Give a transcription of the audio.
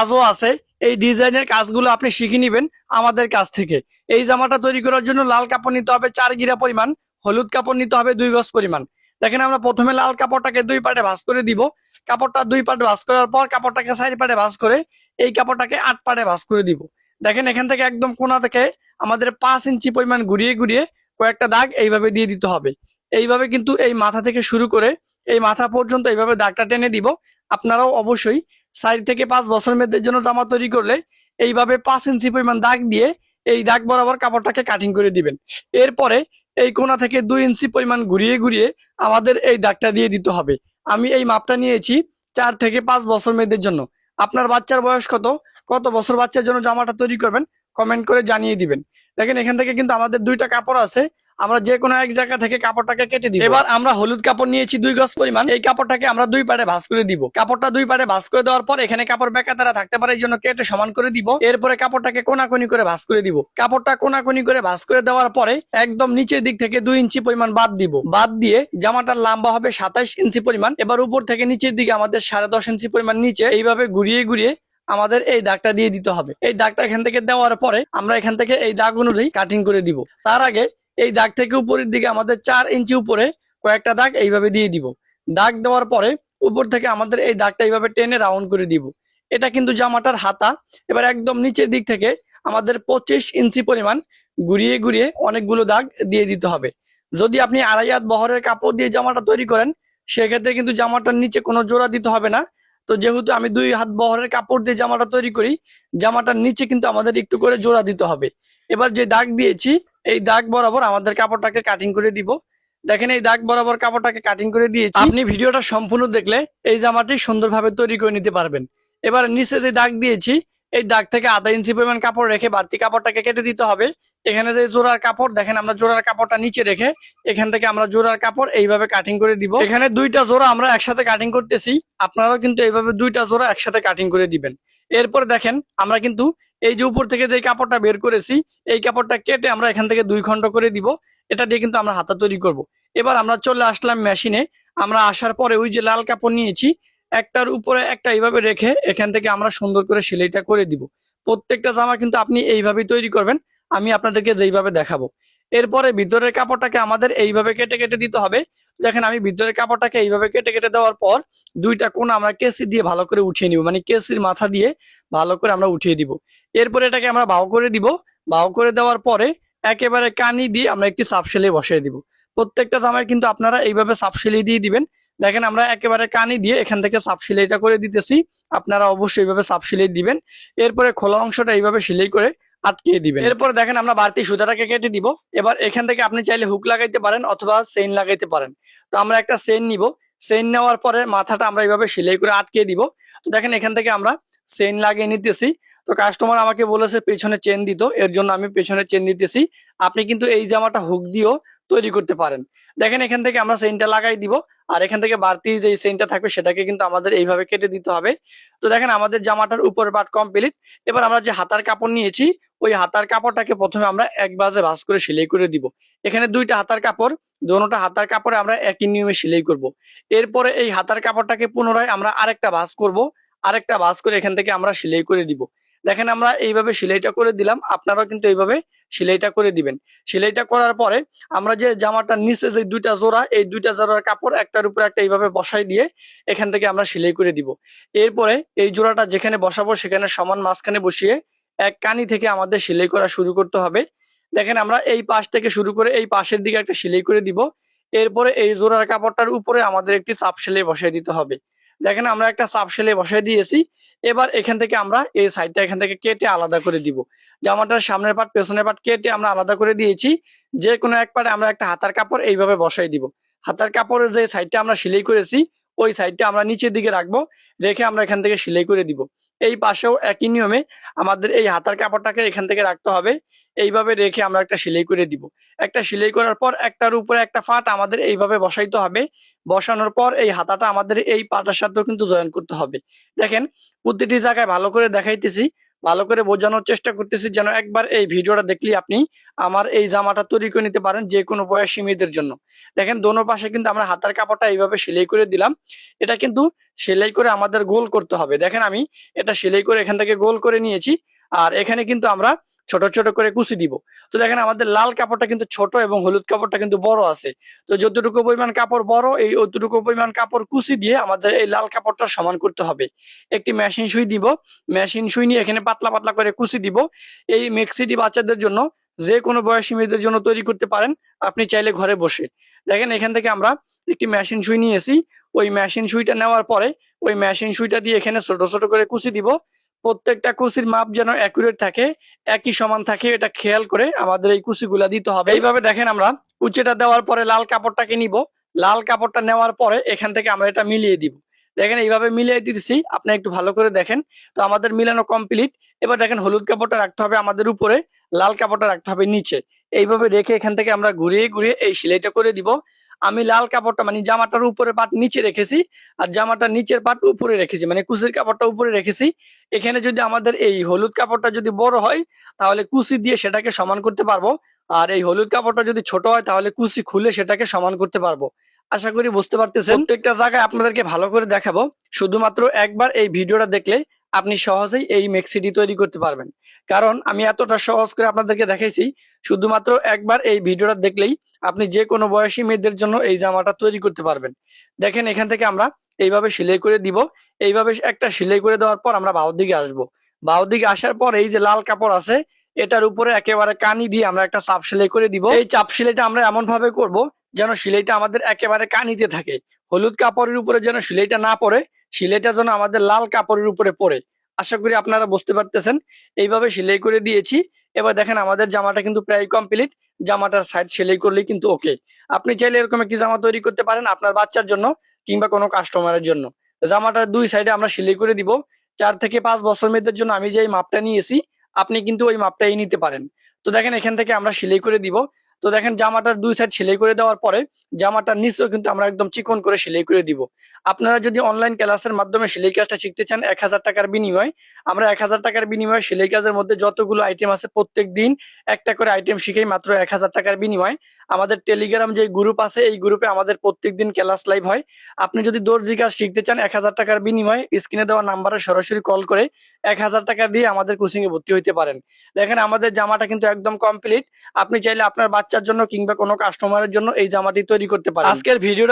কাজও আছে। এই ডিজাইনের কাজগুলো আপনি শিখে নেবেন আমাদের কাছ থেকে। এই জামাটা তৈরি করার জন্য লাল কাপড় নিতে হবে 4 গিরা পরিমাণ, হলুদ কাপড় নিতে হবে 2 গজ পরিমাণ। দেখেন আমরা প্রথমে লাল কাপড়টাকে 2 পার্টে ভাঁজ করে দিব। কাপড়টা 2 পার্টে ভাঁজ করার পর কাপড়টাকে 4 পার্টে ভাঁজ করে এই কাপড়টাকে 8 পার্টে ভাঁজ করে দিব। দেখেন এখান থেকে একদম কোণা থেকে আমাদের 5 ইঞ্চি পরিমাণ ঘুরিয়ে ঘুরিয়ে কয়েকটা দাগ এইভাবে দিয়ে দিতে হবে। এইভাবে কিন্তু এই মাথা থেকে শুরু করে এই মাথা পর্যন্ত এইভাবে দাগটা টেনে দিব। আপনারাও অবশ্যই 4 থেকে 5 বছর মেয়েদের জন্য জামা তৈরি করলে এইভাবে 5 ইঞ্চি পরিমাণ দাগ দিয়ে এই দাগ বরাবর কাপড়টাকে কাটিং করে দিবেন। এরপরে এই কোণা থেকে 2 ইঞ্চি পরিমাণ ঘুরিয়ে ঘুরিয়ে আমাদের এই দাগটা দিয়ে দিতে হবে। আমি এই মাপটা নিয়েছি 4 থেকে 5 বছর মেয়েদের জন্য। আপনার বাচ্চার বয়স কত, কত বছর বাচ্চার জন্য জামাটা তৈরি করবেন কমেন্ট করে জানিয়ে দিবেন। দেখেন এখান থেকে কিন্তু আমাদের 2টা কাপড় আছে, আমরা যে কোনো এক জায়গা থেকে কাপড়টাকে কেটে দিব। এবার আমরা হলুদ কাপড় নিয়েছি 2 গজ পরিমাণ। এই কাপড়টাকে আমরা 2 পার্টে ভাঁজ করে দিব। কাপড়টা 2 পার্টে ভাঁজ করে দেওয়ার পর এখানে কাপড় বেকাতারা থাকতে পারে, এই জন্য কেটে সমান করে দিব। এরপরে কাপড়টাকে কোনাকুনি করে ভাঁজ করে দিব। কাপড়টা কোনাকুনি করে ভাঁজ করে দেওয়ার পরে একদম নিচের দিক থেকে 2 ইঞ্চি পরিমাণ বাদ দিব। বাদ দিয়ে জামাটার লম্বা হবে 27 ইঞ্চি পরিমাণ। এবার উপর থেকে নিচের দিকে আমাদের 10.5 ইঞ্চি পরিমাণ নিচে এইভাবে ঘুরিয়ে ঘুরিয়ে আমাদের এই দাগটা দিয়ে দিতে হবে। এই দাগটা এখান থেকে দেওয়ার পরে আমরা এখান থেকে এই দাগ অনুযায়ী কাটিং করে দিব। তার আগে এই দাগ থেকে উপরের দিকে আমাদের 4 ইঞ্চি উপরে কয়েকটা দাগ এইভাবে দিয়ে দিব। দাগ দেওয়ার পরে উপর থেকে আমাদের এই দাগটা এইভাবে টেনে রাউন্ড করে দিব। এটা কিন্তু জামাটার হাতা। এবার একদম নিচের দিক থেকে আমাদের 25 ইঞ্চি পরিমাণ ঘুরিয়ে ঘুরিয়ে অনেকগুলো দাগ দিয়ে দিতে হবে। যদি আপনি 2.5 হাত বহরের কাপড় দিয়ে জামাটা তৈরি করেন সেক্ষেত্রে কিন্তু জামাটার নিচে কোনো জোড়া দিতে হবে না। তো যেহেতু আমি 2 হাত বহরের কাপড় দিয়ে জামাটা তৈরি করি, জামাটার নিচে কিন্তু আমাদের একটু করে জোড়া দিতে হবে। এবার যে দাগ দিয়েছি এই দাগ বরাবর আমাদের কাপড়টাকে কাটিং করে দিব। দেখেন এই দাগ বরাবর কাপড়টাকে কাটিং করে দিয়েছি। আপনি ভিডিওটা সম্পূর্ণ দেখলে এই জামাটি সুন্দরভাবে তৈরি করে নিতে পারবেন। এবার নিচে যে দাগ দিয়েছি এই দাগ থেকে 1/2 ইঞ্চি পরিমাণ কাপড় রেখে বাড়তি কাপড়টাকে কেটে দিতে হবে। এখানে যে জোড়ার কাপড় দেখেন, আমরা জোড়ার কাপড়টা নিচে রেখে এখান থেকে আমরা জোড়ার কাপড় এইভাবে কাটিং করে দিব। এখানে 2টা জোড়া আমরা একসাথে কাটিং করতেছি, আপনারাও কিন্তু এইভাবে 2টা জোড়া একসাথে কাটিং করে দিবেন। এরপর দেখেন আমরা কিন্তু এই যে উপর থেকে যে কাপড়টা বের করেছি এই কাপড়টা কেটে আমরা এখান থেকে 2 খণ্ড করে দিব। এটা দিয়ে কিন্তু আমরা হাতা তৈরি করব। এবার আমরা চলে আসলাম মেশিনে। আমরা আসার পরে ওই যে লাল কাপড় নিয়েছি একটার উপরে একটা এইভাবে রেখে এখান থেকে আমরা সুন্দর করে সেলাইটা করে দিব। প্রত্যেকটা জামা কিন্তু আপনি এইভাবেই তৈরি করবেন, আমি আপনাদেরকে যেইভাবে দেখাবো। এরপরে ভিতরের কাপড়টাকে আমাদের এইভাবে কেটে কেটে দিতে হবে। দেখেন আমি ভিতরের কাপড়টাকে এইভাবে কেটে কেটে দেওয়ার পর 2টা কোণ আমরা কেসি দিয়ে ভালো করে উঠিয়ে নিব, মানে কেসির মাথা দিয়ে ভালো করে আমরা উঠিয়ে দিব। এরপরে এটাকে আমরা বাউ করে দিব। বাউ করে দেওয়ার পরে একেবারে কানি দিয়ে আমরা একটি সাপ সেলাই বসিয়ে দিব। প্রত্যেকটা জামায় কিন্তু আপনারা এইভাবে সাপ সেলাই দিয়ে দিবেন। দেখেন আমরা একেবারে কানি দিয়ে এখান থেকে সাপ সেলাইটা করে দিতেছি, আপনারা অবশ্যই এইভাবে সাপ সেলাই দিবেন। এরপরে খোলা অংশটা এইভাবে সেলাই করে আটকে দিবেন। এরপর দেখেন আমরা বাড়তি সুতাটাকে কেটে দিব। এবার এখান থেকে আপনি চাইলে হুক লাগাইতে পারেন অথবা চেইন লাগাইতে পারেন। তো আমরা একটা চেইন নিব। চেইন নেওয়ার পরে মাথাটা আমরা এইভাবে সেলাই করে আটকে দিব। তো দেখেন এখান থেকে আমরা চেইন লাগিয়ে নিতেছি। তো কাস্টমার আমাকে বলেছে পেছনে চেন দিত, এর জন্য আমি পেছনে চেন দিতেছি। আপনি কিন্তু এই জামাটা হুক দিয়েও তৈরি করতে পারেন। দেখেন এখান থেকে আমরা চেইনটা লাগাই দিব, আর এখান থেকে বাড়তি যে চেইনটা থাকবে সেটাকে কিন্তু আমাদের এইভাবে কেটে দিতে হবে। তো দেখেন আমাদের জামাটার উপরের পার্ট কমপ্লিট। এবার আমরা যে হাতার কাপড় নিয়েছি ওই হাতার কাপড়টাকে প্রথমে আমরা এক বাজে ভাঁজ করে সেলাই করে দিব। এখানে 2টা হাতার কাপড়, দোনোটা হাতার কাপড়ে আমরা একই নিয়মে সেলাই করব। এরপরে এই হাতার কাপড়টাকে পুনরায় আমরা আরেকটা ভাঁজ করব, আরেকটা ভাঁজ করে এখান থেকে আমরা সেলাই করে দিব। দেখেন আমরা এইভাবে সেলাইটা করে দিলাম, আপনারাও কিন্তু এইভাবে সেলাইটা করে দিবেন। সেলাইটা করার পরে আমরা যে জামাটার নিচে যে 2টা জোড়া, এই 2টা জোড়ার কাপড় একটার উপরে একটা এইভাবে বসাই দিয়ে এখান থেকে আমরা সেলাই করে দিব। এরপরে এই জোড়াটা যেখানে বসাবো সেখানে সমান মাঝখানে বসিয়ে এক কানি থেকে আমাদের সেলাই করা শুরু করতে হবে। দেখেন আমরা এই পাশ থেকে শুরু করে এই পাশের দিকে একটা সেলাই করে দিব। এরপরে এই জোড়ার কাপড়টার উপরে আমাদের একটি চাপ সেলাই বসাই দিতে হবে। দেখেন আমরা একটা চাপ সেলাই বসাই দিয়েছি। এবার এখান থেকে আমরা এই সাইডটা এখান থেকে কেটে আলাদা করে দিব। জামাটার সামনের পাট পেছনের পাট কেটে আমরা আলাদা করে দিয়েছি। যে কোনো এক পাটে আমরা একটা হাতার কাপড় এইভাবে বসাই দিব। হাতার কাপড়ের যে সাইডটা আমরা সেলাই করেছি ওই সাইডটা আমরা নিচের দিকে রাখবো, রেখে আমরা এখান থেকে সেলাই করে দিব। এই পাশেও একই নিয়মে আমাদের এই হাতার কাপড়টাকে এখান থেকে রাখতে হবে, এইভাবে রেখে আমরা একটা সেলাই করে দিব। একটা সেলাই করার পর একটার উপরে একটা ফাট আমাদের এইভাবে বসাইতে হবে। বসানোর পর এই হাতাটা আমাদের এই পাটার সাথেও কিন্তু জয়েন করতে হবে। দেখেন প্রতিটি জায়গায় ভালো করে দেখাইতেছি, ভালো করে বোঝানোর চেষ্টা করতেছি যেন একবার এই ভিডিওটা দেখলে আপনি আমার এই জামাটা তৈরি করে নিতে পারেন যে কোনো বয়সী মেয়েদের জন্য। দেখেন দোনো পাশে কিন্তু আমরা হাতার কাপড়টা এইভাবে সেলাই করে দিলাম। এটা কিন্তু সেলাই করে আমাদের গোল করতে হবে। দেখেন আমি এটা সেলাই করে এখান থেকে গোল করে নিয়েছি। আর এখানে কিন্তু আমরা ছোট ছোট করে কুচি দিব। তো দেখেন আমাদের লাল কাপড়টা কিন্তু ছোট এবং হলুদ কাপড়টা কিন্তু বড় আছে। তো যতটুকু পরিমাণ কাপড় বড় এই অতটুকু পরিমাণ কাপড় কুচি দিয়ে আমাদের এই লাল কাপড়টা সমান করতে হবে। একটি মেশিন সুই দিব। মেশিন সুই নিয়ে এখানে পাতলা পাতলা করে কুচি দিব। এই মেক্সিটি বাচ্চাদের জন্য যে কোনো বয়সী মেয়েদের জন্য তৈরি করতে পারেন আপনি চাইলে ঘরে বসে। দেখেন এখান থেকে আমরা একটি মেশিন সুই নিয়েছি। ওই মেশিন সুইটা নেওয়ার পরে ওই মেশিন সুইটা দিয়ে এখানে ছোট ছোট করে কুচি দিব। প্রত্যেকটা কুচির মাপ যেন অ্যাকুরেট থাকে, একই সমান থাকে, এটা খেয়াল করে আমাদের এই কুচিগুলা দিতে হবে। এইভাবে দেখেন আমরা কুচিটা দেওয়ার পরে লাল কাপড়টাকে নিব। লাল কাপড়টা নেওয়ার পরে এখান থেকে আমরা এটা মিলিয়ে দিব। দেখেন এইভাবে মিলিয়ে দিতেছি, আপনি একটু ভালো করে দেখেন। তো আমাদের মিলানো কমপ্লিট। এবার দেখেন হলুদ কাপড়টা রাখতে হবে আমাদের উপরে, লাল কাপড়টা রাখতে হবে নিচে। এইভাবে রেখে এখান থেকে আমরা ঘুরিয়ে ঘুরিয়ে এই সেলাইটা করে দিব। আমি লাল কাপড়টা মানে জামাটার উপরে পাট নিচে রেখেছি, আর জামাটার নিচের পাট উপরে রেখেছি, মানে কুচির কাপড়টা উপরে রেখেছি। এখানে যদি আমাদের এই হলুদ কাপড়টা যদি বড় হয় তাহলে কুচি দিয়ে সেটাকে সমান করতে পারবো। আর এই হলুদ কাপড়টা যদি ছোট হয় তাহলে কুচি খুলে সেটাকে সমান করতে পারবো। আশা করি বুঝতে পারতেছেন। প্রত্যেকটা জায়গায় আপনাদেরকে ভালো করে দেখাবো। শুধুমাত্র একবার এই ভিডিওটা দেখলে আপনি সহজেই এই মেক্সিটি তৈরি করতে পারবেন। কারণ আমি এতটা সহজ করে আপনাদেরকে দেখাইছি, শুধুমাত্র একবার এই ভিডিওটা দেখলেই আপনি যে কোনো বয়সী মেয়েদের জন্য এই জামাটা তৈরি করতে পারবেন। দেখেন এখান থেকে আমরা এইভাবে সেলাই করে দিব। এইভাবে একটা সেলাই করে দেওয়ার পর আমরা বাহুর দিকে আসবো। বাহুর দিকে আসার পর এই যে লাল কাপড় আছে এটার উপরে একেবারে কানি দিয়ে আমরা একটা চাপ সেলাই করে দিব। এই চাপ সেলাইটা আমরা এমন ভাবে করব যেন সেলাইটা আমাদের একেবারে কানিতে থাকে। হলুদ কাপড়ের উপরে যেন সেলাইটা না পড়ে, সেলাইটা যেন আমাদের লাল কাপড়ের উপরে পড়ে। আশা করি আপনারা বুঝতে পারতেছেন। এইভাবে সেলাই করে দিয়েছি। এবার দেখেন আমাদের জামাটা কিন্তু প্রায় কমপ্লিট। জামাটার সাইড সেলাই করলেই কিন্তু ওকে। আপনি চাইলে এরকম একটি জামা তৈরি করতে পারেন আপনার বাচ্চার জন্য কিংবা কোনো কাস্টমারের জন্য। জামাটার দুই সাইডে আমরা সেলাই করে দিব। 4 থেকে 5 বছর মেয়েদের জন্য আমি যে মাপটা নিয়েছি আপনি কিন্তু ওই মাপটাই নিতে পারেন। তো দেখেন এখান থেকে আমরা সেলাই করে দিব। তো দেখেন জামাটার দুই সাইড সেলাই করে দেওয়ার পরে জামাটার নিচেও কিন্তু আমরা একদম চিকন করে সেলাই করে দিব। আপনারা যদি অনলাইন ক্লাসের মাধ্যমে সেলাই কাজটা শিখতে চান 1000 টাকার বিনিময়ে, আমরা 1000 টাকার বিনিময়ে সেলাই কাজের মধ্যে যতগুলো আইটেম আছে প্রত্যেক দিন একটা করে আইটেম শিখেই মাত্র 1000 টাকার বিনিময়ে। আমাদের টেলিগ্রাম যে গ্রুপ আছে এই গ্রুপে আমাদের প্রত্যেক দিন ক্লাস লাইভ হয়। আপনি যদি দর্জি কাজ শিখতে চান 1000 টাকার বিনিময়ে স্ক্রিনে দেওয়া নাম্বারে সরাসরি কল করে 1000 টাকা দিয়ে আমাদের কোচিং এ ভর্তি হইতে পারেন। দেখেন আমাদের জামাটা কিন্তু একদম কমপ্লিট। আপনি চাইলে আপনার বাচ্চার জন্য কিংবা কোনো কাস্টমারের জন্য এই জামাটি তৈরি করতে পারেন। আজকের ভিডিওটা